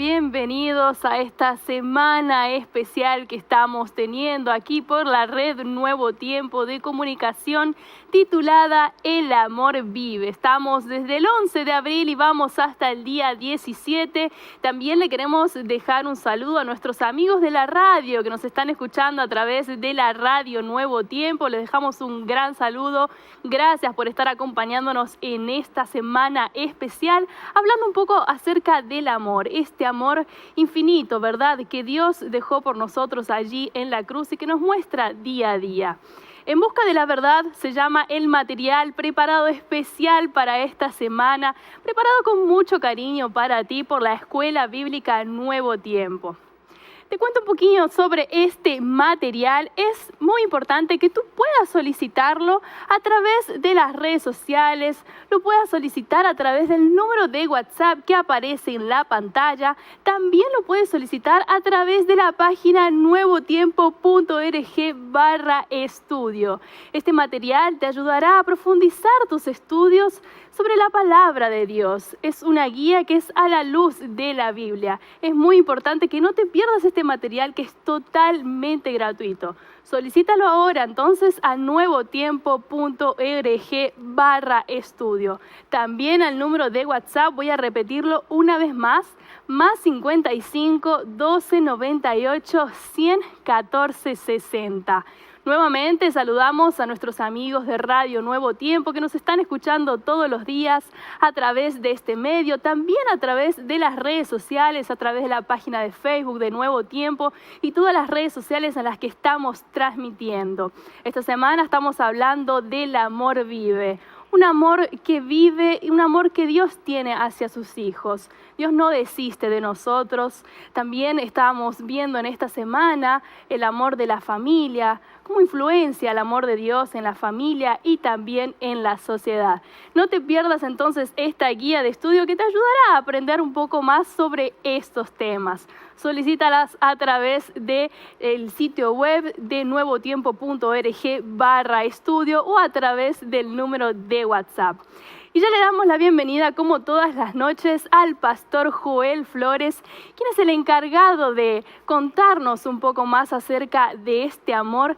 Bienvenidos a esta semana especial que estamos teniendo aquí por la red Nuevo Tiempo de Comunicación titulada El Amor Vive. Estamos desde el 11 de abril y vamos hasta el día 17. También le queremos dejar un saludo a nuestros amigos de la radio que nos están escuchando a través de la radio Nuevo Tiempo. Les dejamos un gran saludo. Gracias por estar acompañándonos en esta semana especial, hablando un poco acerca del amor, este amor infinito, ¿verdad?, que Dios dejó por nosotros allí en la cruz y que nos muestra día a día. En busca de la verdad se llama el material preparado especial para esta semana, preparado con mucho cariño para ti por la Escuela Bíblica Nuevo Tiempo. Te cuento un poquito sobre este material. Es muy importante que tú puedas solicitarlo a través de las redes sociales, lo puedas solicitar a través del número de WhatsApp que aparece en la pantalla. También lo puedes solicitar a través de la página nuevotiempo.org/estudio. Este material te ayudará a profundizar tus estudios sobre la palabra de Dios. Es una guía que es a la luz de la Biblia. Es muy importante que no te pierdas este material que es totalmente gratuito. Solicítalo ahora entonces a nuevotiempo.org/estudio. También al número de WhatsApp, voy a repetirlo una vez más, +55 12 98 100 14 60. Nuevamente saludamos a nuestros amigos de Radio Nuevo Tiempo que nos están escuchando todos los días a través de este medio, también a través de las redes sociales, a través de la página de Facebook de Nuevo Tiempo y todas las redes sociales en las que estamos transmitiendo. Esta semana estamos hablando del amor vive. Un amor que vive y un amor que Dios tiene hacia sus hijos. Dios no desiste de nosotros. También estamos viendo en esta semana el amor de la familia, cómo influencia el amor de Dios en la familia y también en la sociedad. No te pierdas entonces esta guía de estudio que te ayudará a aprender un poco más sobre estos temas. Solicítalas a través del sitio web de nuevotiempo.org/estudio o a través del número de WhatsApp. Y ya le damos la bienvenida, como todas las noches, al pastor Joel Flores, quien es el encargado de contarnos un poco más acerca de este amor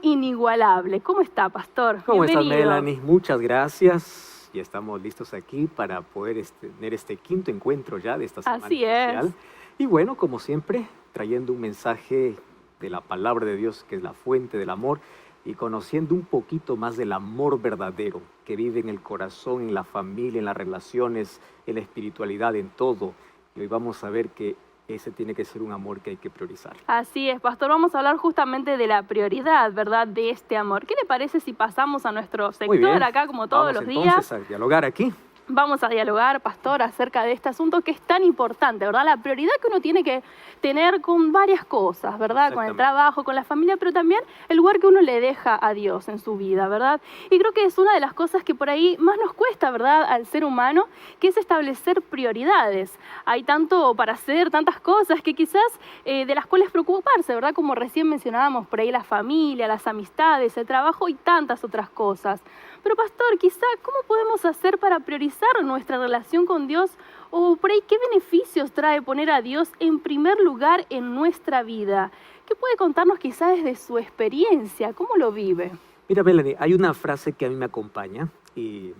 inigualable. ¿Cómo está, pastor? ¿Cómo estás, Bienvenido. Melanie? Muchas gracias. Ya estamos listos aquí para poder tener este quinto encuentro ya de esta semana Así especial. es. Y bueno, como siempre, trayendo un mensaje de la palabra de Dios, que es la fuente del amor, y conociendo un poquito más del amor verdadero que vive en el corazón, en la familia, en las relaciones, en la espiritualidad, en todo. Y hoy vamos a ver que ese tiene que ser un amor que hay que priorizar. Así es, pastor. Vamos a hablar justamente de la prioridad, ¿verdad?, de este amor. ¿Qué le parece si pasamos a nuestro Muy sector bien. acá, como todos Vamos los días? entonces a dialogar aquí. Vamos a dialogar, pastor, acerca de este asunto que es tan importante, ¿verdad? La prioridad que uno tiene que tener con varias cosas, ¿verdad? Con el trabajo, con la familia, pero también el lugar que uno le deja a Dios en su vida, ¿verdad? Y creo que es una de las cosas que por ahí más nos cuesta, ¿verdad?, al ser humano, que es establecer prioridades. Hay tanto para hacer, tantas cosas que quizás de las cuales preocuparse, ¿verdad? Como recién mencionábamos, por ahí la familia, las amistades, el trabajo y tantas otras cosas. Pero pastor, quizá, ¿cómo podemos hacer para priorizar nuestra relación con Dios? O por ahí, ¿qué beneficios trae poner a Dios en primer lugar en nuestra vida? ¿Qué puede contarnos quizá desde su experiencia? ¿Cómo lo vive? Mira, Melanie, hay una frase que a mí me acompaña y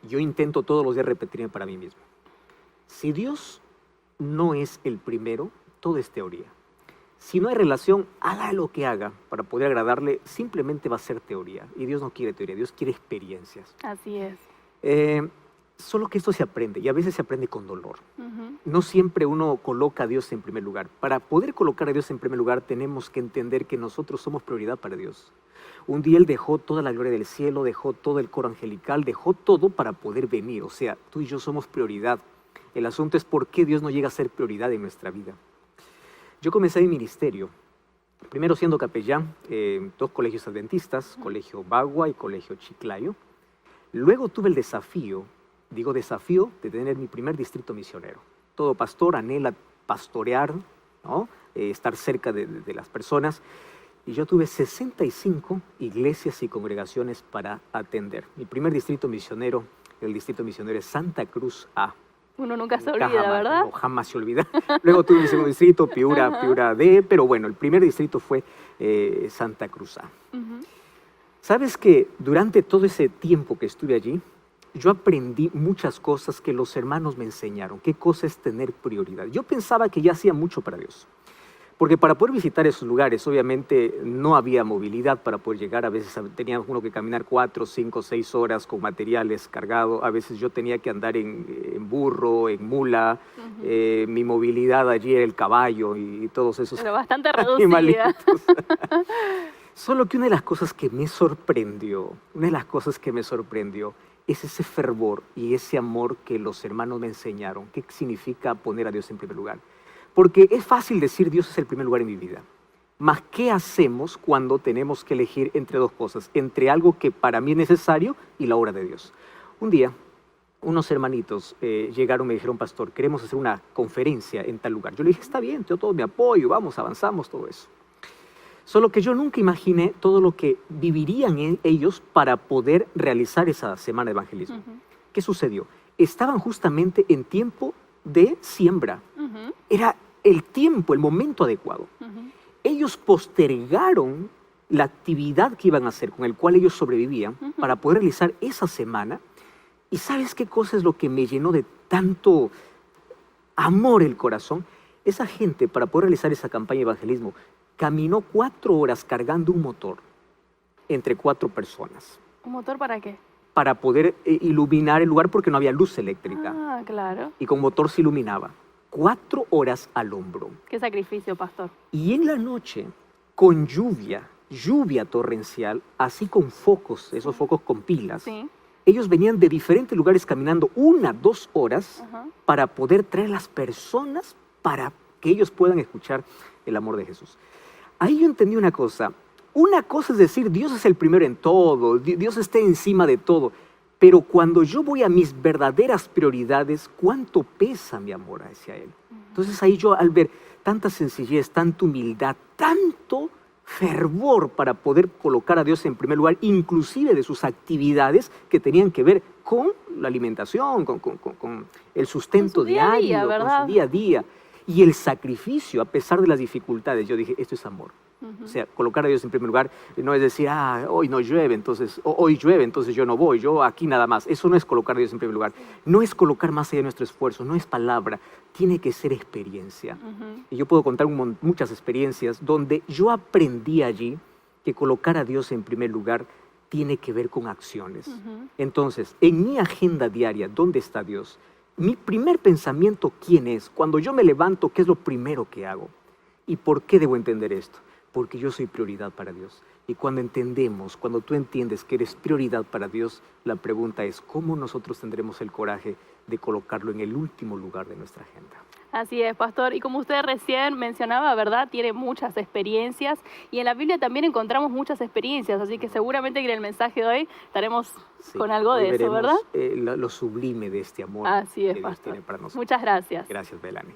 yo intento todos los días repetirme para mí mismo. Si Dios no es el primero, todo es teoría. Si no hay relación, haga lo que haga para poder agradarle, simplemente va a ser teoría. Y Dios no quiere teoría, Dios quiere experiencias. Así es. Solo que esto se aprende, y a veces se aprende con dolor. No siempre uno coloca a Dios en primer lugar. Para poder colocar a Dios en primer lugar, tenemos que entender que nosotros somos prioridad para Dios. Un día Él dejó toda la gloria del cielo, dejó todo el coro angelical, dejó todo para poder venir. O sea, tú y yo somos prioridad. El asunto es por qué Dios no llega a ser prioridad en nuestra vida. Yo comencé mi ministerio, primero siendo capellán en 2 colegios adventistas, Colegio Bagua y Colegio Chiclayo. Luego tuve el desafío de tener mi primer distrito misionero. Todo pastor anhela pastorear, ¿no? Estar cerca de las personas. Y yo tuve 65 iglesias y congregaciones para atender. Mi primer distrito misionero, el distrito misionero es Santa Cruz A. Uno nunca se olvida, ¿verdad? No, jamás se olvida. Luego tuve el segundo distrito, Piura D, pero bueno, el primer distrito fue Santa Cruz A. ¿Sabes que durante todo ese tiempo que estuve allí, yo aprendí muchas cosas que los hermanos me enseñaron? ¿Qué cosa es tener prioridad? Yo pensaba que ya hacía mucho para Dios. Porque para poder visitar esos lugares, obviamente, no había movilidad para poder llegar. A veces tenía uno que caminar 4, 5, 6 horas con materiales cargados. A veces yo tenía que andar en burro, en mula. Mi movilidad allí era el caballo y todos esos Pero bastante reducida. animalitos. Solo que una de las cosas que me sorprendió, es ese fervor y ese amor que los hermanos me enseñaron. ¿Qué significa poner a Dios en primer lugar? Porque es fácil decir Dios es el primer lugar en mi vida. Mas, ¿qué hacemos cuando tenemos que elegir entre dos cosas? Entre algo que para mí es necesario y la obra de Dios. Un día, unos hermanitos llegaron y me dijeron, pastor, queremos hacer una conferencia en tal lugar. Yo le dije, está bien, yo todo mi apoyo, vamos, avanzamos, todo eso. Solo que yo nunca imaginé todo lo que vivirían ellos para poder realizar esa semana de evangelismo. ¿Qué sucedió? Estaban justamente en tiempo de siembra. Era el tiempo, el momento adecuado. Ellos postergaron la actividad que iban a hacer, con el cual ellos sobrevivían, para poder realizar esa semana. ¿Y sabes qué cosa es lo que me llenó de tanto amor el corazón? Esa gente, para poder realizar esa campaña de evangelismo, caminó 4 horas cargando un motor entre 4 personas. ¿Un motor para qué? Para poder iluminar el lugar, porque no había luz eléctrica. Ah, claro. Y con motor se iluminaba. 4 horas al hombro. Qué sacrificio, pastor. Y en la noche, con lluvia torrencial, así con focos, esos focos con pilas. Sí. Ellos venían de diferentes lugares caminando 1, 2 horas para poder traer a las personas para que ellos puedan escuchar el amor de Jesús. Ahí yo entendí una cosa. Una cosa es decir, Dios es el primero en todo, Dios está encima de todo. Pero cuando yo voy a mis verdaderas prioridades, ¿cuánto pesa mi amor hacia Él? Entonces ahí yo, al ver tanta sencillez, tanta humildad, tanto fervor para poder colocar a Dios en primer lugar, inclusive de sus actividades que tenían que ver con la alimentación, con el sustento diario, con su día a día. Y el sacrificio, a pesar de las dificultades, yo dije, esto es amor. O sea, colocar a Dios en primer lugar no es decir, hoy no llueve, entonces, hoy llueve, entonces yo no voy, yo aquí nada más. Eso no es colocar a Dios en primer lugar. No es colocar más allá de nuestro esfuerzo, no es palabra, tiene que ser experiencia. Y yo puedo contar muchas experiencias donde yo aprendí allí que colocar a Dios en primer lugar tiene que ver con acciones. Entonces, en mi agenda diaria, ¿dónde está Dios? Mi primer pensamiento, ¿quién es? Cuando yo me levanto, ¿qué es lo primero que hago? ¿Y por qué debo entender esto? Porque yo soy prioridad para Dios. Y cuando tú entiendes que eres prioridad para Dios, la pregunta es, ¿cómo nosotros tendremos el coraje de colocarlo en el último lugar de nuestra agenda? Así es, pastor. Y como usted recién mencionaba, ¿verdad? Tiene muchas experiencias y en la Biblia también encontramos muchas experiencias, así que seguramente que en el mensaje de hoy estaremos con algo de eso, ¿verdad? Lo sublime de este amor Así es, que Dios pastor. tiene para nosotros. Muchas gracias. Gracias, Belani.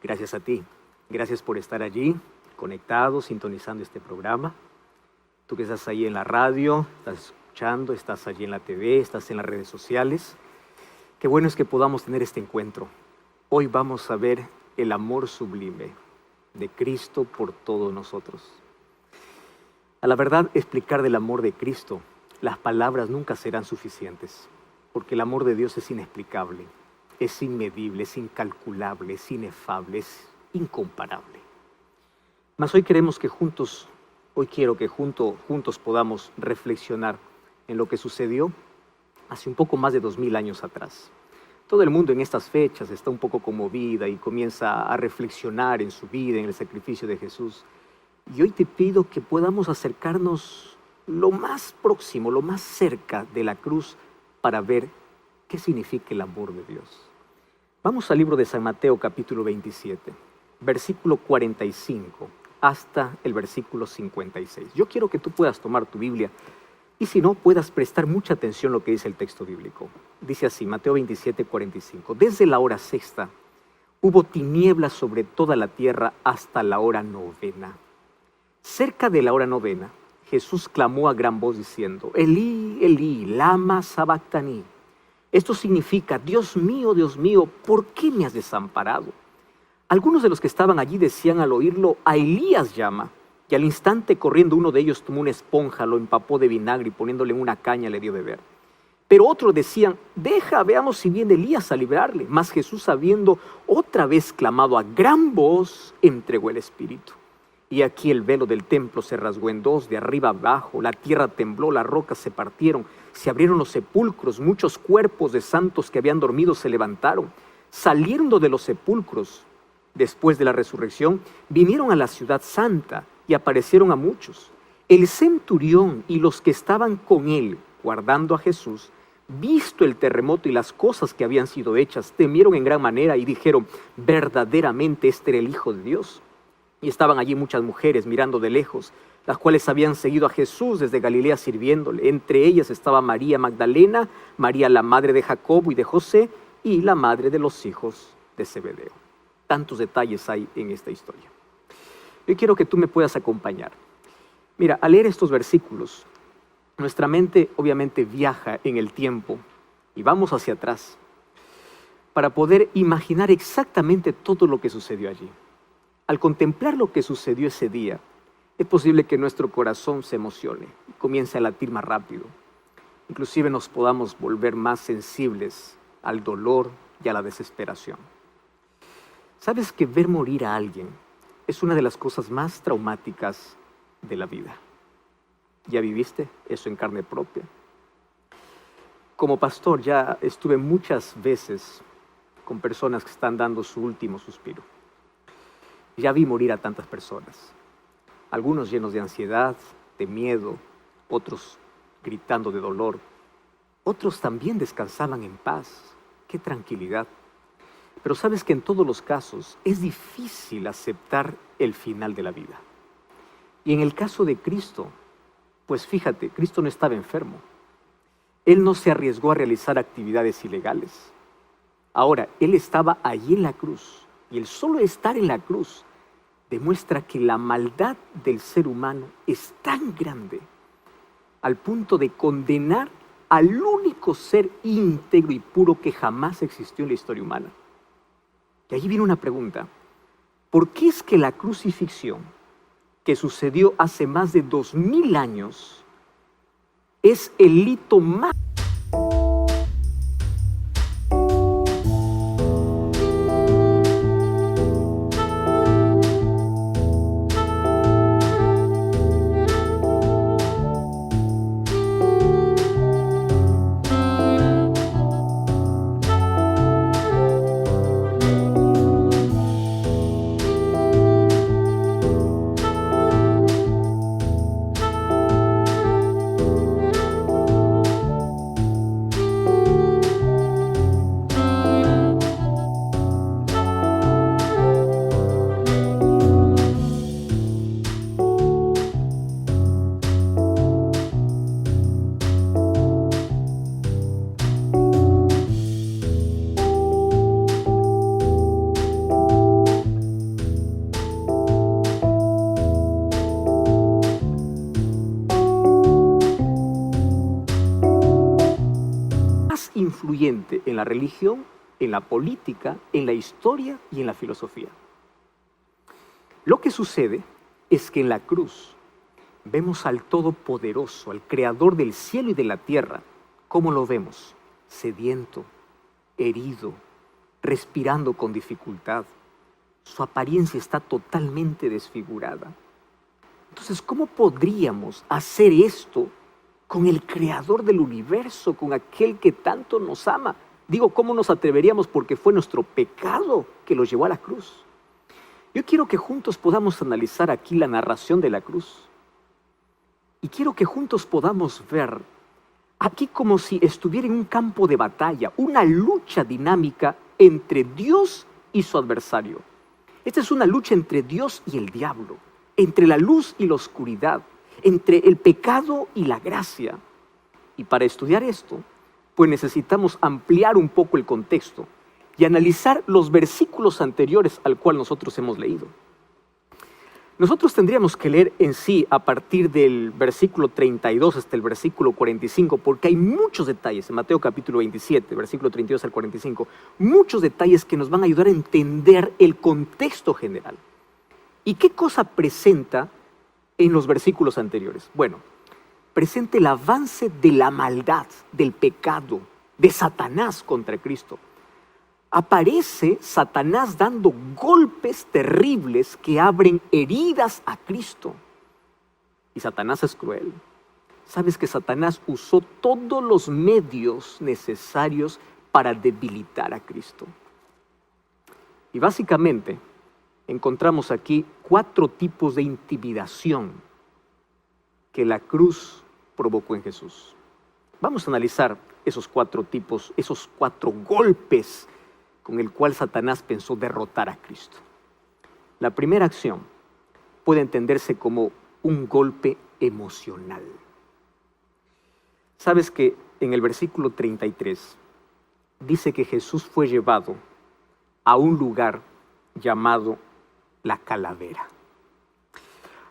Gracias a ti. Gracias por estar allí, conectado, sintonizando este programa. Tú que estás ahí en la radio, estás escuchando, estás allí en la TV, estás en las redes sociales. Qué bueno es que podamos tener este encuentro. Hoy vamos a ver el amor sublime de Cristo por todos nosotros. A la verdad, explicar del amor de Cristo, las palabras nunca serán suficientes, porque el amor de Dios es inexplicable, es inmedible, es incalculable, es inefable, es incomparable. Mas hoy quiero que juntos podamos reflexionar en lo que sucedió hace un poco más de 2000 años atrás. Todo el mundo en estas fechas está un poco conmovida y comienza a reflexionar en su vida, en el sacrificio de Jesús. Y hoy te pido que podamos acercarnos lo más próximo, lo más cerca de la cruz para ver qué significa el amor de Dios. Vamos al libro de San Mateo capítulo 27, versículo 45 hasta el versículo 56. Yo quiero que tú puedas tomar tu Biblia y si no, puedas prestar mucha atención a lo que dice el texto bíblico. Dice así, Mateo 27, 45. Desde la hora sexta hubo tinieblas sobre toda la tierra hasta la hora novena. Cerca de la hora novena, Jesús clamó a gran voz diciendo, Elí, Elí, lama sabactani, Esto significa, Dios mío, ¿por qué me has desamparado? Algunos de los que estaban allí decían al oírlo, a Elías llama. Y al instante corriendo uno de ellos tomó una esponja, lo empapó de vinagre y poniéndole en una caña le dio beber. Pero otros decían, deja, veamos si viene Elías a librarle. Mas Jesús, habiendo otra vez clamado a gran voz, entregó el Espíritu. Y aquí el velo del templo se rasgó en dos, de arriba abajo, la tierra tembló, las rocas se partieron, se abrieron los sepulcros, muchos cuerpos de santos que habían dormido se levantaron. Saliendo de los sepulcros, después de la resurrección, vinieron a la ciudad santa y aparecieron a muchos. El centurión y los que estaban con él, guardando a Jesús, visto el terremoto y las cosas que habían sido hechas, temieron en gran manera y dijeron, verdaderamente este era el Hijo de Dios. Y estaban allí muchas mujeres mirando de lejos, las cuales habían seguido a Jesús desde Galilea sirviéndole. Entre ellas estaba María Magdalena, María la madre de Jacobo y de José, y la madre de los hijos de Zebedeo. Tantos detalles hay en esta historia. Yo quiero que tú me puedas acompañar. Mira, al leer estos versículos, nuestra mente obviamente viaja en el tiempo y vamos hacia atrás para poder imaginar exactamente todo lo que sucedió allí. Al contemplar lo que sucedió ese día, es posible que nuestro corazón se emocione y comience a latir más rápido. Inclusive nos podamos volver más sensibles al dolor y a la desesperación. ¿Sabes que ver morir a alguien es una de las cosas más traumáticas de la vida? ¿Ya viviste eso en carne propia? Como pastor ya estuve muchas veces con personas que están dando su último suspiro. Ya vi morir a tantas personas. Algunos llenos de ansiedad, de miedo, otros gritando de dolor. Otros también descansaban en paz. ¡Qué tranquilidad! Pero sabes que en todos los casos es difícil aceptar el final de la vida. Y en el caso de Cristo, pues fíjate, Cristo no estaba enfermo. Él no se arriesgó a realizar actividades ilegales. Ahora, Él estaba allí en la cruz. Y el solo estar en la cruz demuestra que la maldad del ser humano es tan grande al punto de condenar al único ser íntegro y puro que jamás existió en la historia humana. Y allí viene una pregunta. ¿Por qué es que la crucifixión que sucedió hace más de 2000 años es el hito más influyente en la religión, en la política, en la historia y en la filosofía? Lo que sucede es que en la cruz vemos al Todopoderoso, al Creador del cielo y de la tierra. ¿Cómo lo vemos? Sediento, herido, respirando con dificultad. Su apariencia está totalmente desfigurada. Entonces, ¿cómo podríamos hacer esto con el Creador del universo, con aquel que tanto nos ama? Digo, ¿cómo nos atreveríamos? Porque fue nuestro pecado que lo llevó a la cruz. Yo quiero que juntos podamos analizar aquí la narración de la cruz. Y quiero que juntos podamos ver aquí como si estuviera en un campo de batalla, una lucha dinámica entre Dios y su adversario. Esta es una lucha entre Dios y el diablo, entre la luz y la oscuridad, entre el pecado y la gracia. Y para estudiar esto, pues necesitamos ampliar un poco el contexto y analizar los versículos anteriores al cual nosotros hemos leído. Nosotros tendríamos que leer en sí a partir del versículo 32 hasta el versículo 45, porque hay muchos detalles en Mateo capítulo 27, versículo 32 al 45, muchos detalles que nos van a ayudar a entender el contexto general. ¿Y qué cosa presenta en los versículos anteriores? Bueno, presenta el avance de la maldad, del pecado, de Satanás contra Cristo. Aparece Satanás dando golpes terribles que abren heridas a Cristo. Y Satanás es cruel. Sabes que Satanás usó todos los medios necesarios para debilitar a Cristo. Y básicamente encontramos aquí 4 tipos de intimidación que la cruz provocó en Jesús. Vamos a analizar esos 4 tipos, esos 4 golpes con el cual Satanás pensó derrotar a Cristo. La primera acción puede entenderse como un golpe emocional. Sabes que en el versículo 33 dice que Jesús fue llevado a un lugar llamado la Calavera.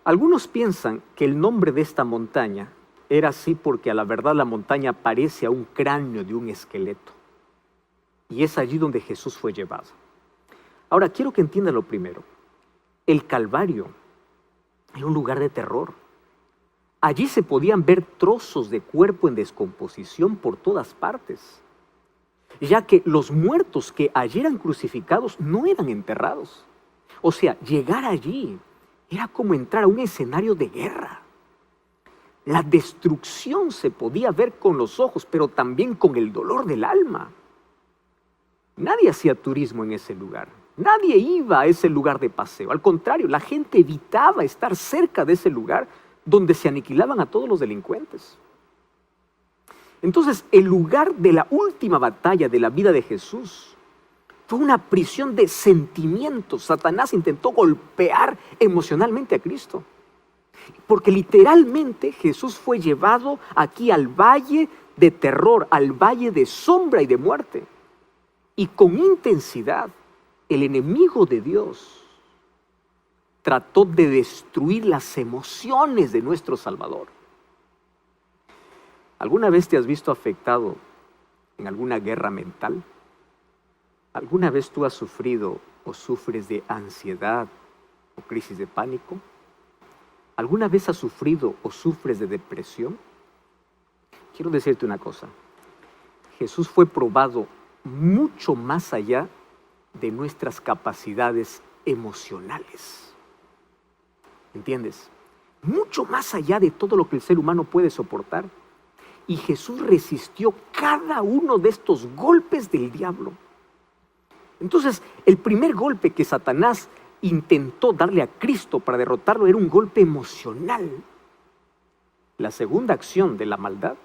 Algunos piensan que el nombre de esta montaña era así porque a la verdad la montaña parece a un cráneo de un esqueleto. Y es allí donde Jesús fue llevado. Ahora, quiero que entiendan lo primero. El Calvario era un lugar de terror. Allí se podían ver trozos de cuerpo en descomposición por todas partes, ya que los muertos que allí eran crucificados no eran enterrados. O sea, llegar allí era como entrar a un escenario de guerra. La destrucción se podía ver con los ojos, pero también con el dolor del alma. Nadie hacía turismo en ese lugar. Nadie iba a ese lugar de paseo. Al contrario, la gente evitaba estar cerca de ese lugar donde se aniquilaban a todos los delincuentes. Entonces, el lugar de la última batalla de la vida de Jesús fue una prisión de sentimientos. Satanás intentó golpear emocionalmente a Cristo. Porque literalmente Jesús fue llevado aquí al valle de terror, al valle de sombra y de muerte. Y con intensidad, el enemigo de Dios trató de destruir las emociones de nuestro Salvador. ¿Alguna vez te has visto afectado en alguna guerra mental? ¿Alguna vez tú has sufrido o sufres de ansiedad o crisis de pánico? ¿Alguna vez has sufrido o sufres de depresión? Quiero decirte una cosa. Jesús fue probado mucho más allá de nuestras capacidades emocionales. ¿Entiendes? Mucho más allá de todo lo que el ser humano puede soportar. Y Jesús resistió cada uno de estos golpes del diablo. Entonces, el primer golpe que Satanás intentó darle a Cristo para derrotarlo era un golpe emocional. La segunda acción de la maldad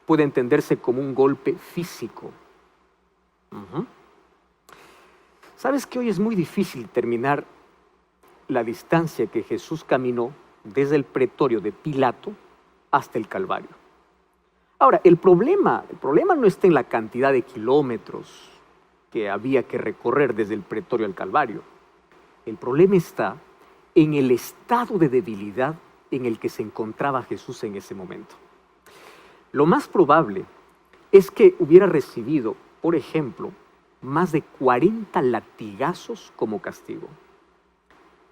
puede entenderse como un golpe físico. ¿Sabes que hoy es muy difícil terminar la distancia que Jesús caminó desde el pretorio de Pilato hasta el Calvario? Ahora, el problema no está en la cantidad de kilómetros que había que recorrer desde el pretorio al Calvario. El problema está en el estado de debilidad en el que se encontraba Jesús en ese momento. Lo más probable es que hubiera recibido, por ejemplo, más de 40 latigazos como castigo.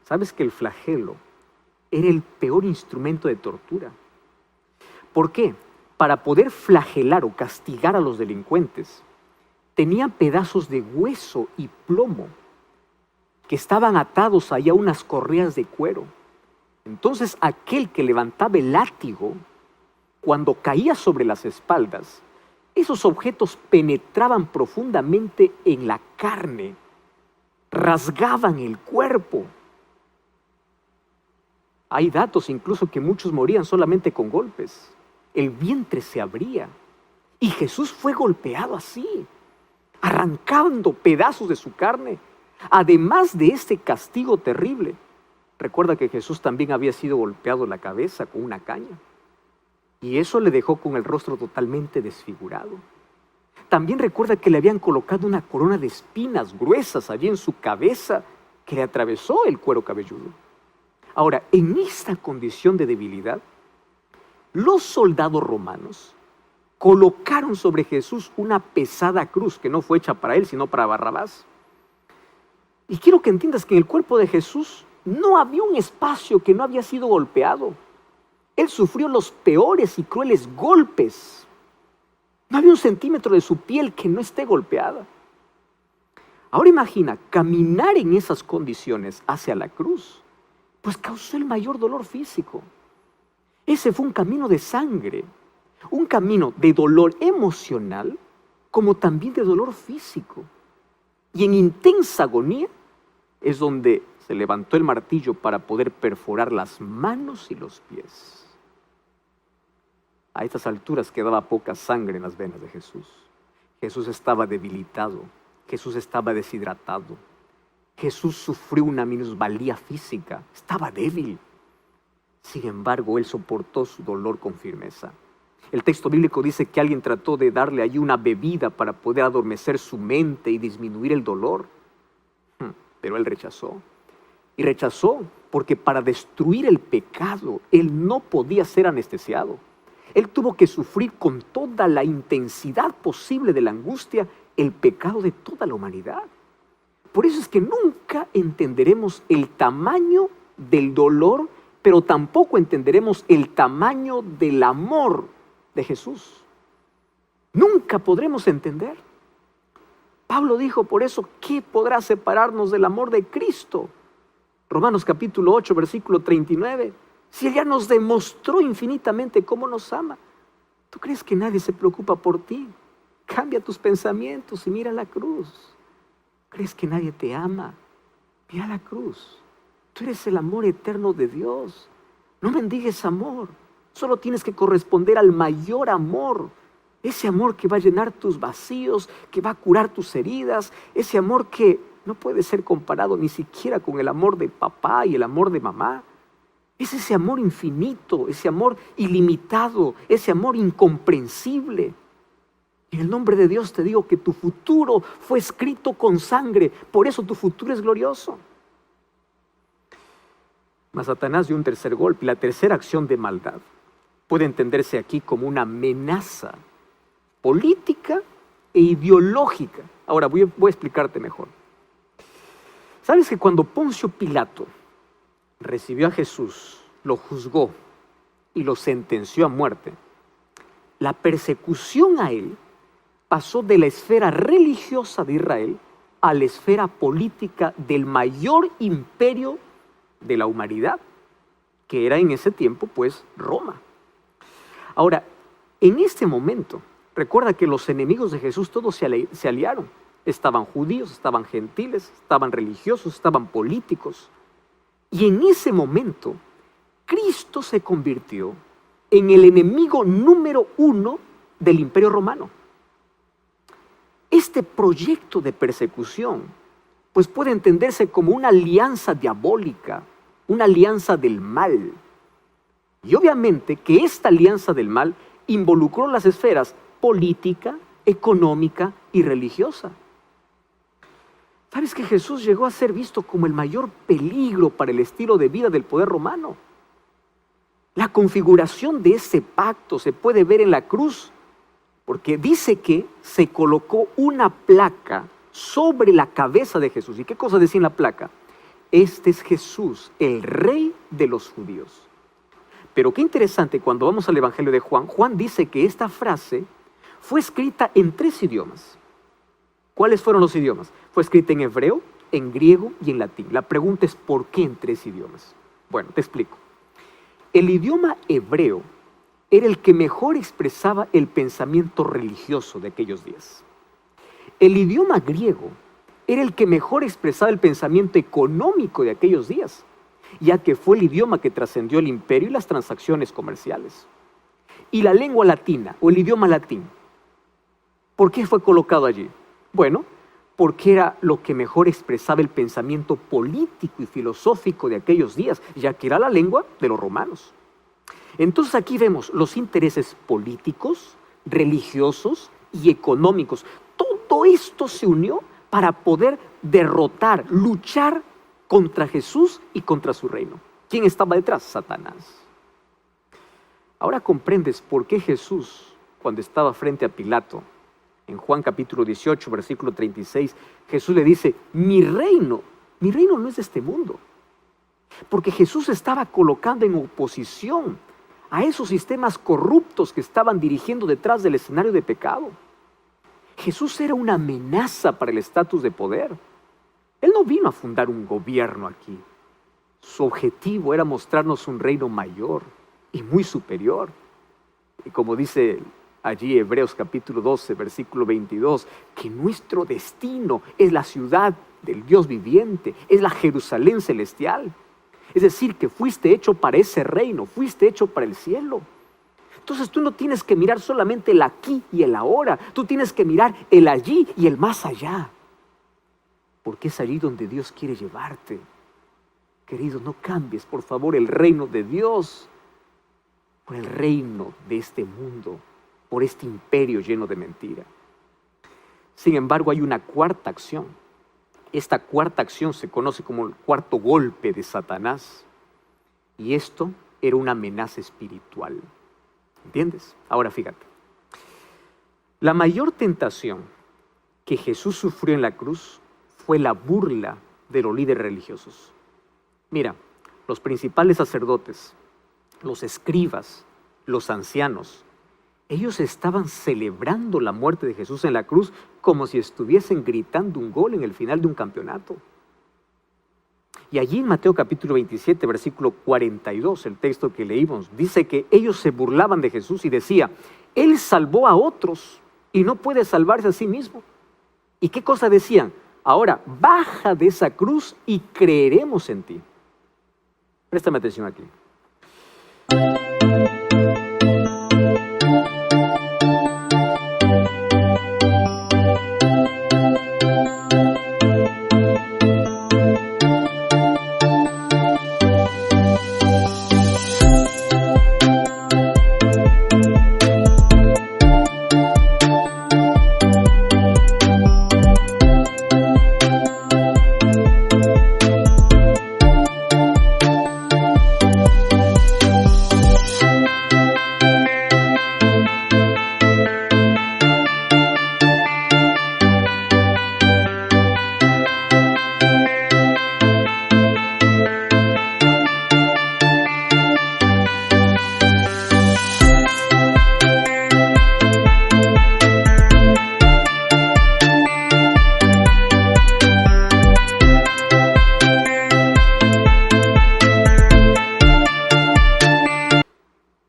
¿Sabes que el flagelo era el peor instrumento de tortura? ¿Por qué? Para poder flagelar o castigar a los delincuentes, tenían pedazos de hueso y plomo que estaban atados ahí a unas correas de cuero. Entonces aquel que levantaba el látigo, cuando caía sobre las espaldas, esos objetos penetraban profundamente en la carne, rasgaban el cuerpo. Hay datos incluso que muchos morían solamente con golpes. El vientre se abría y Jesús fue golpeado así, arrancando pedazos de su carne. Además de este castigo terrible, recuerda que Jesús también había sido golpeado en la cabeza con una caña. Y eso le dejó con el rostro totalmente desfigurado. También recuerda que le habían colocado una corona de espinas gruesas allí en su cabeza que le atravesó el cuero cabelludo. Ahora, en esta condición de debilidad, los soldados romanos colocaron sobre Jesús una pesada cruz que no fue hecha para él, sino para Barrabás. Y quiero que entiendas que en el cuerpo de Jesús no había un espacio que no había sido golpeado. Él sufrió los peores y crueles golpes. No había un centímetro de su piel que no esté golpeada. Ahora imagina, caminar en esas condiciones hacia la cruz, pues causó el mayor dolor físico. Ese fue un camino de sangre, un camino de dolor emocional, como también de dolor físico. Y en intensa agonía es donde se levantó el martillo para poder perforar las manos y los pies. A estas alturas quedaba poca sangre en las venas de Jesús. Jesús estaba debilitado, Jesús estaba deshidratado, Jesús sufrió una minusvalía física, estaba débil. Sin embargo, él soportó su dolor con firmeza. El texto bíblico dice que alguien trató de darle allí una bebida para poder adormecer su mente y disminuir el dolor. Pero él rechazó. Y rechazó porque para destruir el pecado, él no podía ser anestesiado. Él tuvo que sufrir con toda la intensidad posible de la angustia el pecado de toda la humanidad. Por eso es que nunca entenderemos el tamaño del dolor, pero tampoco entenderemos el tamaño del amor de Jesús. Nunca podremos entender. Pablo dijo por eso, ¿qué podrá separarnos del amor de Cristo? Romanos capítulo 8, versículo 39. Si Él ya nos demostró infinitamente cómo nos ama, ¿tú crees que nadie se preocupa por ti? Cambia tus pensamientos y mira la cruz. ¿Crees que nadie te ama? Mira la cruz. Tú eres el amor eterno de Dios. No mendigues amor. Solo tienes que corresponder al mayor amor. Ese amor que va a llenar tus vacíos, que va a curar tus heridas. Ese amor que no puede ser comparado ni siquiera con el amor de papá y el amor de mamá. Es ese amor infinito, ese amor ilimitado, ese amor incomprensible. En el nombre de Dios te digo que tu futuro fue escrito con sangre, por eso tu futuro es glorioso. Mas Satanás dio un tercer golpe, y la tercera acción de maldad puede entenderse aquí como una amenaza política e ideológica. Ahora voy a explicarte mejor. ¿Sabes que cuando Poncio Pilato recibió a Jesús, lo juzgó y lo sentenció a muerte, la persecución a él pasó de la esfera religiosa de Israel a la esfera política del mayor imperio de la humanidad, que era en ese tiempo, pues, Roma. Ahora, en este momento, recuerda que los enemigos de Jesús todos se aliaron. Estaban judíos, estaban gentiles, estaban religiosos, estaban políticos. Y en ese momento, Cristo se convirtió en el enemigo número 1 del Imperio Romano. Este proyecto de persecución, pues puede entenderse como una alianza diabólica, una alianza del mal. Y obviamente que esta alianza del mal involucró las esferas política, económica y religiosa. ¿Sabes que Jesús llegó a ser visto como el mayor peligro para el estilo de vida del poder romano? La configuración de ese pacto se puede ver en la cruz, porque dice que se colocó una placa sobre la cabeza de Jesús. ¿Y qué cosa decía en la placa? Este es Jesús, el Rey de los judíos. Pero qué interesante, cuando vamos al Evangelio de Juan, Juan dice que esta frase fue escrita en 3 idiomas. ¿Cuáles fueron los idiomas? Fue escrita en hebreo, en griego y en latín. La pregunta es, ¿por qué en 3 idiomas? Bueno, te explico. El idioma hebreo era el que mejor expresaba el pensamiento religioso de aquellos días. El idioma griego era el que mejor expresaba el pensamiento económico de aquellos días, ya que fue el idioma que trascendió el imperio y las transacciones comerciales. Y la lengua latina, o el idioma latín, ¿por qué fue colocado allí? Bueno, porque era lo que mejor expresaba el pensamiento político y filosófico de aquellos días, ya que era la lengua de los romanos. Entonces aquí vemos los intereses políticos, religiosos y económicos. Todo esto se unió para poder derrotar, luchar contra Jesús y contra su reino. ¿Quién estaba detrás? Satanás. Ahora comprendes por qué Jesús, cuando estaba frente a Pilato, en Juan capítulo 18, versículo 36, Jesús le dice, mi reino no es de este mundo. Porque Jesús estaba colocando en oposición a esos sistemas corruptos que estaban dirigiendo detrás del escenario de pecado. Jesús era una amenaza para el estatus de poder. Él no vino a fundar un gobierno aquí. Su objetivo era mostrarnos un reino mayor y muy superior. Y como dice allí Hebreos capítulo 12, versículo 22, que nuestro destino es la ciudad del Dios viviente, es la Jerusalén celestial. Es decir, que fuiste hecho para ese reino, fuiste hecho para el cielo. Entonces tú no tienes que mirar solamente el aquí y el ahora, tú tienes que mirar el allí y el más allá. Porque es allí donde Dios quiere llevarte. Querido, no cambies, por favor, el reino de Dios por el reino de este mundo, por este imperio lleno de mentira. Sin embargo, hay una cuarta acción. Esta cuarta acción se conoce como el cuarto golpe de Satanás. Y esto era una amenaza espiritual. ¿Entiendes? Ahora fíjate. La mayor tentación que Jesús sufrió en la cruz fue la burla de los líderes religiosos. Mira, los principales sacerdotes, los escribas, los ancianos, ellos estaban celebrando la muerte de Jesús en la cruz como si estuviesen gritando un gol en el final de un campeonato. Y allí en Mateo capítulo 27, versículo 42, el texto que leímos, dice que ellos se burlaban de Jesús y decía, Él salvó a otros y no puede salvarse a sí mismo. ¿Y qué cosa decían? Ahora, baja de esa cruz y creeremos en ti. Préstame atención aquí.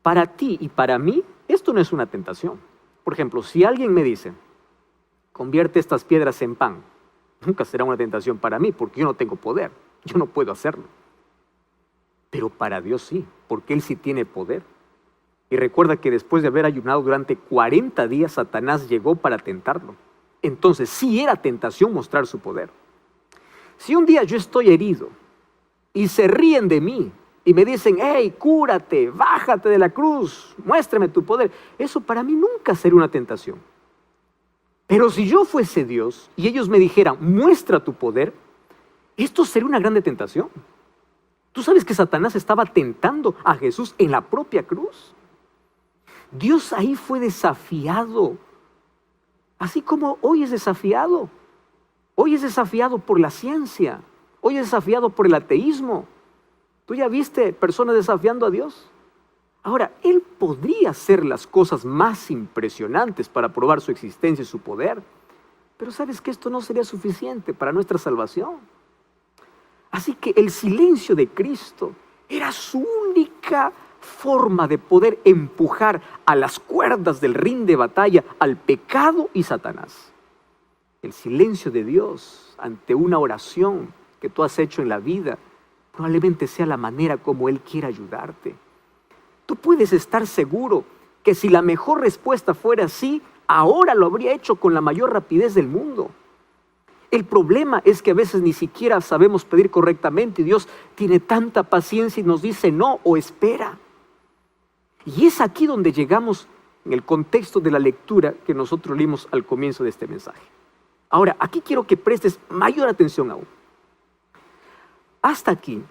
Para ti y para mí, esto no es una tentación. Por ejemplo, si alguien me dice, convierte estas piedras en pan, nunca será una tentación para mí, porque yo no tengo poder, yo no puedo hacerlo. Pero para Dios sí, porque Él sí tiene poder. Y recuerda que después de haber ayunado durante 40 días, Satanás llegó para tentarlo. Entonces sí era tentación mostrar su poder. Si un día yo estoy herido y se ríen de mí, y me dicen, hey, cúrate, bájate de la cruz, muéstrame tu poder. Eso para mí nunca sería una tentación. Pero si yo fuese Dios y ellos me dijeran, muestra tu poder, esto sería una grande tentación. ¿Tú sabes que Satanás estaba tentando a Jesús en la propia cruz? Dios ahí fue desafiado, así como hoy es desafiado. Hoy es desafiado por la ciencia, hoy es desafiado por el ateísmo. ¿Tú ya viste personas desafiando a Dios? Ahora, Él podría hacer las cosas más impresionantes para probar su existencia y su poder, pero sabes que esto no sería suficiente para nuestra salvación. Así que el silencio de Cristo era su única forma de poder empujar a las cuerdas del ring de batalla al pecado y Satanás. El silencio de Dios ante una oración que tú has hecho en la vida probablemente sea la manera como Él quiere ayudarte. Tú puedes estar seguro que si la mejor respuesta fuera sí, ahora lo habría hecho con la mayor rapidez del mundo. El problema es que a veces ni siquiera sabemos pedir correctamente y Dios tiene tanta paciencia y nos dice no o espera. Y es aquí donde llegamos en el contexto de la lectura que nosotros leímos al comienzo de este mensaje. Ahora, aquí quiero que prestes mayor atención aún. Hasta aquí,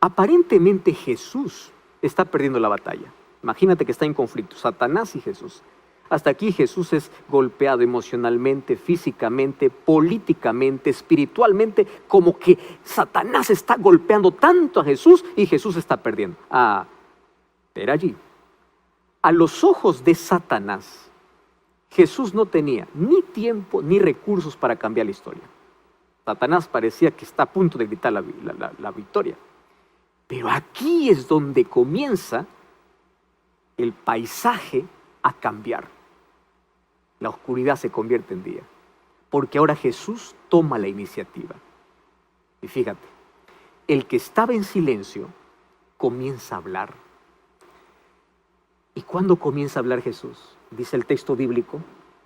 Aparentemente Jesús está perdiendo la batalla. Imagínate que está en conflicto, Satanás y Jesús. Hasta aquí Jesús es golpeado emocionalmente, físicamente, políticamente, espiritualmente, como que Satanás está golpeando tanto a Jesús y Jesús está perdiendo. Pero allí, a los ojos de Satanás, Jesús no tenía ni tiempo ni recursos para cambiar la historia. Satanás parecía que está a punto de gritar la victoria. Pero aquí es donde comienza el paisaje a cambiar. La oscuridad se convierte en día, porque ahora Jesús toma la iniciativa. Y fíjate, el que estaba en silencio comienza a hablar. ¿Y cuándo comienza a hablar Jesús? Dice el texto bíblico,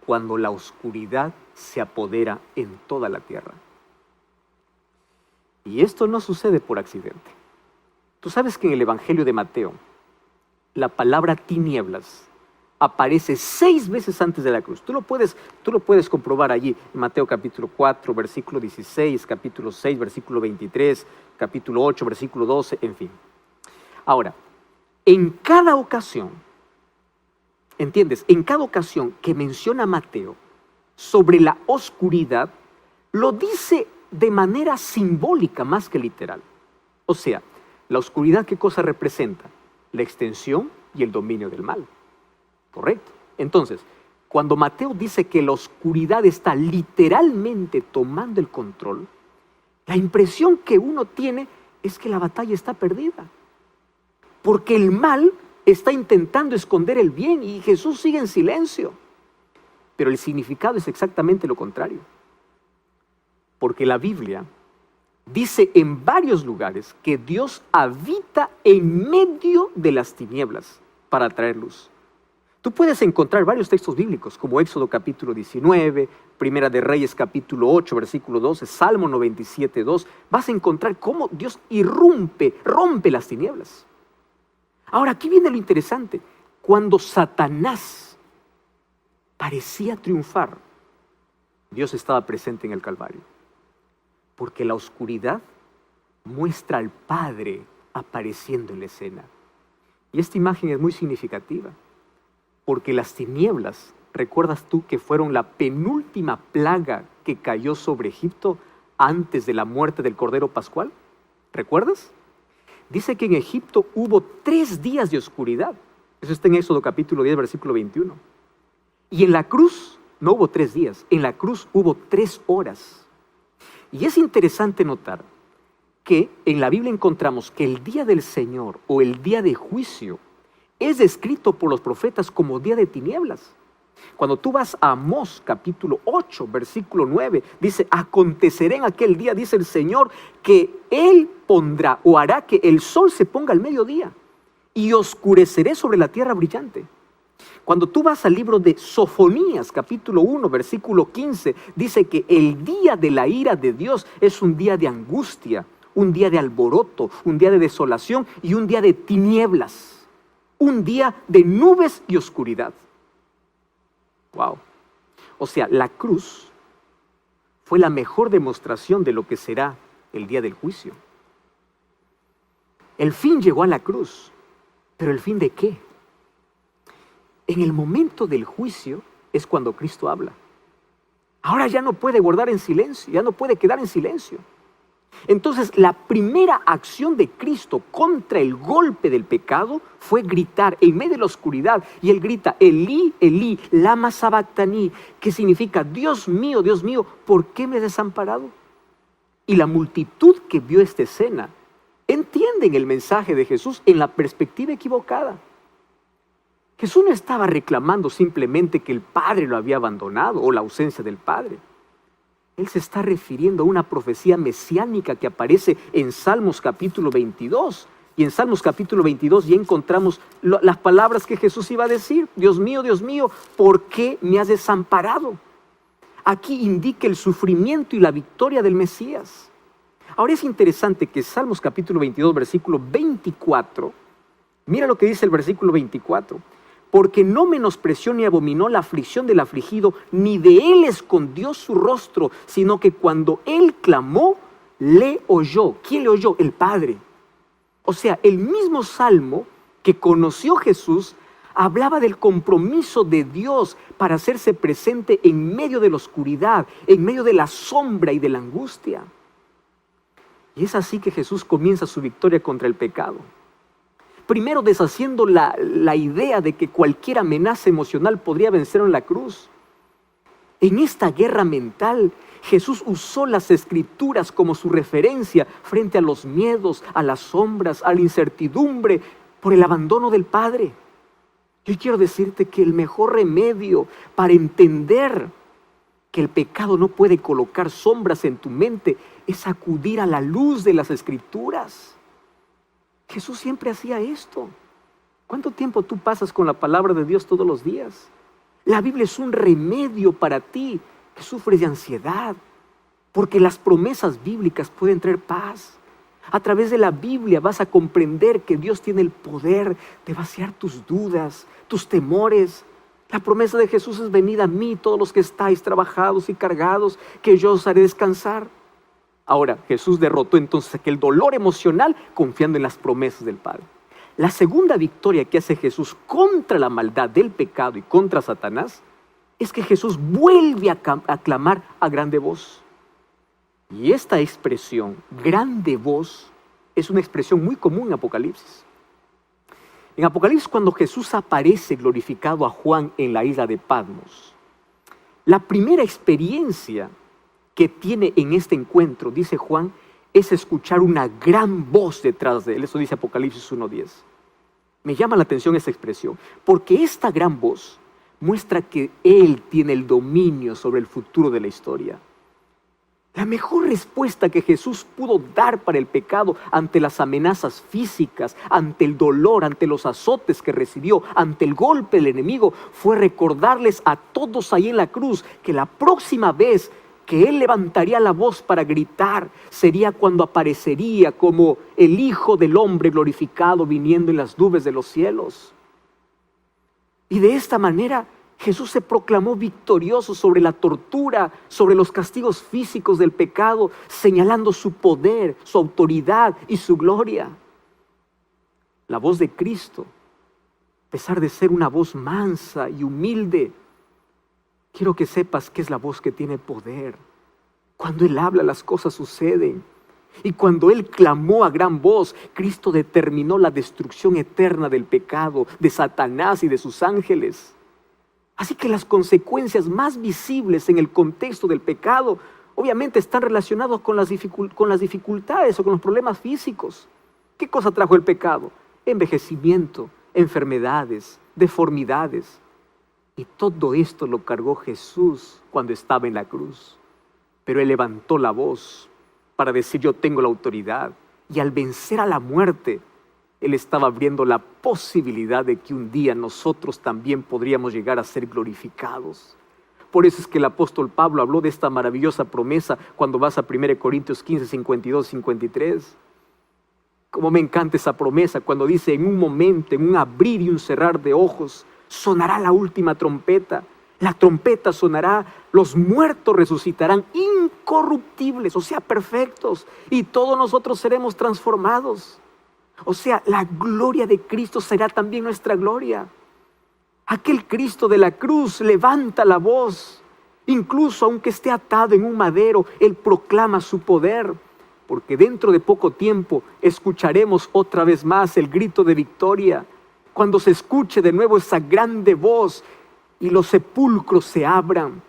cuando la oscuridad se apodera en toda la tierra. Y esto no sucede por accidente. Tú sabes que en el Evangelio de Mateo, la palabra tinieblas aparece 6 veces antes de la cruz. Tú lo puedes comprobar allí, en Mateo capítulo 4, versículo 16, capítulo 6, versículo 23, capítulo 8, versículo 12, en fin. Ahora, en cada ocasión, ¿entiendes? En cada ocasión que menciona Mateo sobre la oscuridad, lo dice de manera simbólica más que literal. O sea, la oscuridad, ¿qué cosa representa? La extensión y el dominio del mal. Correcto. Entonces, cuando Mateo dice que la oscuridad está literalmente tomando el control, la impresión que uno tiene es que la batalla está perdida. Porque el mal está intentando esconder el bien y Jesús sigue en silencio. Pero el significado es exactamente lo contrario. Porque la Biblia dice en varios lugares que Dios habita en medio de las tinieblas para traer luz. Tú puedes encontrar varios textos bíblicos, como Éxodo capítulo 19, Primera de Reyes capítulo 8, versículo 12, Salmo 97, 2. Vas a encontrar cómo Dios rompe las tinieblas. Ahora, aquí viene lo interesante. Cuando Satanás parecía triunfar, Dios estaba presente en el Calvario. Porque la oscuridad muestra al Padre apareciendo en la escena. Y esta imagen es muy significativa. Porque las tinieblas, ¿recuerdas tú que fueron la penúltima plaga que cayó sobre Egipto antes de la muerte del Cordero Pascual? ¿Recuerdas? Dice que en Egipto hubo 3 días de oscuridad. Eso está en Éxodo capítulo 10, versículo 21. Y en la cruz no hubo 3 días, en la cruz hubo 3 horas. Y es interesante notar que en la Biblia encontramos que el día del Señor o el día de juicio es descrito por los profetas como día de tinieblas. Cuando tú vas a Amós capítulo 8, versículo 9, dice, acontecerá en aquel día, dice el Señor, que Él pondrá o hará que el sol se ponga al mediodía y oscureceré sobre la tierra brillante. Cuando tú vas al libro de Sofonías, capítulo 1, versículo 15, dice que el día de la ira de Dios es un día de angustia, un día de alboroto, un día de desolación y un día de tinieblas. Un día de nubes y oscuridad. Wow. O sea, la cruz fue la mejor demostración de lo que será el día del juicio. El fin llegó a la cruz, pero ¿el fin de qué? En el momento del juicio es cuando Cristo habla. Ahora ya no puede guardar en silencio, ya no puede quedar en silencio. Entonces, la primera acción de Cristo contra el golpe del pecado fue gritar en medio de la oscuridad. Y Él grita, Elí, Elí, lama sabactani, que significa, Dios mío, ¿por qué me has desamparado? Y la multitud que vio esta escena entienden el mensaje de Jesús en la perspectiva equivocada. Jesús no estaba reclamando simplemente que el Padre lo había abandonado o la ausencia del Padre. Él se está refiriendo a una profecía mesiánica que aparece en Salmos capítulo 22. Y en Salmos capítulo 22 ya encontramos las palabras que Jesús iba a decir. Dios mío, ¿por qué me has desamparado? Aquí indica el sufrimiento y la victoria del Mesías. Ahora es interesante que Salmos capítulo 22, versículo 24, mira lo que dice el versículo 24. Porque no menospreció ni abominó la aflicción del afligido, ni de él escondió su rostro, sino que cuando él clamó, le oyó. ¿Quién le oyó? El Padre. O sea, el mismo salmo que conoció Jesús hablaba del compromiso de Dios para hacerse presente en medio de la oscuridad, en medio de la sombra y de la angustia. Y es así que Jesús comienza su victoria contra el pecado. Primero deshaciendo la idea de que cualquier amenaza emocional podría vencer en la cruz. En esta guerra mental, Jesús usó las Escrituras como su referencia frente a los miedos, a las sombras, a la incertidumbre por el abandono del Padre. Yo quiero decirte que el mejor remedio para entender que el pecado no puede colocar sombras en tu mente es acudir a la luz de las Escrituras. Jesús siempre hacía esto. ¿Cuánto tiempo tú pasas con la palabra de Dios todos los días? La Biblia es un remedio para ti que sufres de ansiedad, porque las promesas bíblicas pueden traer paz. A través de la Biblia vas a comprender que Dios tiene el poder de vaciar tus dudas, tus temores. La promesa de Jesús es: venid a mí todos los que estáis trabajados y cargados, que yo os haré descansar. Ahora, Jesús derrotó entonces aquel dolor emocional confiando en las promesas del Padre. La segunda victoria que hace Jesús contra la maldad del pecado y contra Satanás es que Jesús vuelve a clamar a grande voz. Y esta expresión, grande voz, es una expresión muy común en Apocalipsis. En Apocalipsis, cuando Jesús aparece glorificado a Juan en la isla de Patmos, la primera experiencia que tiene en este encuentro, dice Juan, es escuchar una gran voz detrás de él. Eso dice Apocalipsis 1:10. Me llama la atención esa expresión, porque esta gran voz muestra que Él tiene el dominio sobre el futuro de la historia. La mejor respuesta que Jesús pudo dar para el pecado ante las amenazas físicas, ante el dolor, ante los azotes que recibió, ante el golpe del enemigo, fue recordarles a todos ahí en la cruz que la próxima vez que Él levantaría la voz para gritar sería cuando aparecería como el Hijo del Hombre glorificado viniendo en las nubes de los cielos. Y de esta manera Jesús se proclamó victorioso sobre la tortura, sobre los castigos físicos del pecado, señalando su poder, su autoridad y su gloria. La voz de Cristo, a pesar de ser una voz mansa y humilde, quiero que sepas que es la voz que tiene poder. Cuando Él habla, las cosas suceden. Y cuando Él clamó a gran voz, Cristo determinó la destrucción eterna del pecado, de Satanás y de sus ángeles. Así que las consecuencias más visibles en el contexto del pecado obviamente están relacionadas con las dificultades o con los problemas físicos. ¿Qué cosa trajo el pecado? Envejecimiento, enfermedades, deformidades. Y todo esto lo cargó Jesús cuando estaba en la cruz. Pero Él levantó la voz para decir: yo tengo la autoridad. Y al vencer a la muerte, Él estaba abriendo la posibilidad de que un día nosotros también podríamos llegar a ser glorificados. Por eso es que el apóstol Pablo habló de esta maravillosa promesa cuando vas a 1 Corintios 15, 52, 53. Como me encanta esa promesa cuando dice: en un momento, en un abrir y un cerrar de ojos, sonará la última trompeta. La trompeta sonará, los muertos resucitarán incorruptibles, o sea, perfectos, y todos nosotros seremos transformados. O sea, la gloria de Cristo será también nuestra gloria. Aquel Cristo de la cruz levanta la voz. Incluso aunque esté atado en un madero, Él proclama su poder. Porque dentro de poco tiempo escucharemos otra vez más el grito de victoria. Cuando se escuche de nuevo esa grande voz y los sepulcros se abran,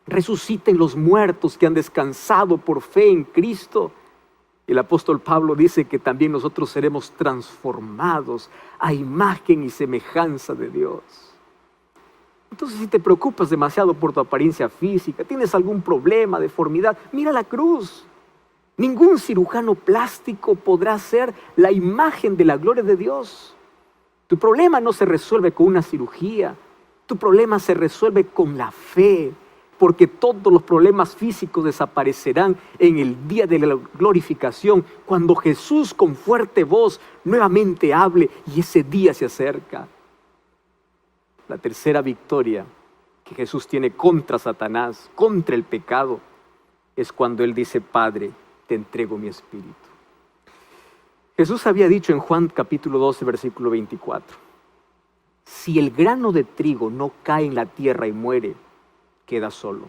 resuciten los muertos que han descansado por fe en Cristo. El apóstol Pablo dice que también nosotros seremos transformados a imagen y semejanza de Dios. Entonces, si te preocupas demasiado por tu apariencia física, tienes algún problema, deformidad, mira la cruz. Ningún cirujano plástico podrá ser la imagen de la gloria de Dios. Tu problema no se resuelve con una cirugía. Tu problema se resuelve con la fe, porque todos los problemas físicos desaparecerán en el día de la glorificación, cuando Jesús con fuerte voz nuevamente hable y ese día se acerca. La tercera victoria que Jesús tiene contra Satanás, contra el pecado, es cuando Él dice: Padre, te entrego mi espíritu. Jesús había dicho en Juan capítulo 12, versículo 24, si el grano de trigo no cae en la tierra y muere, queda solo,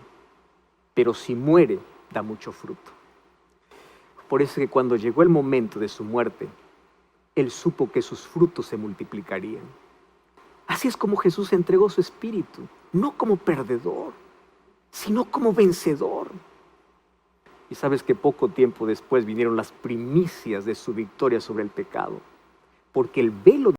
pero si muere, da mucho fruto. Por eso que cuando llegó el momento de su muerte, Él supo que sus frutos se multiplicarían. Así es como Jesús entregó su espíritu, no como perdedor, sino como vencedor. Y sabes que poco tiempo después vinieron las primicias de su victoria sobre el pecado, porque el velo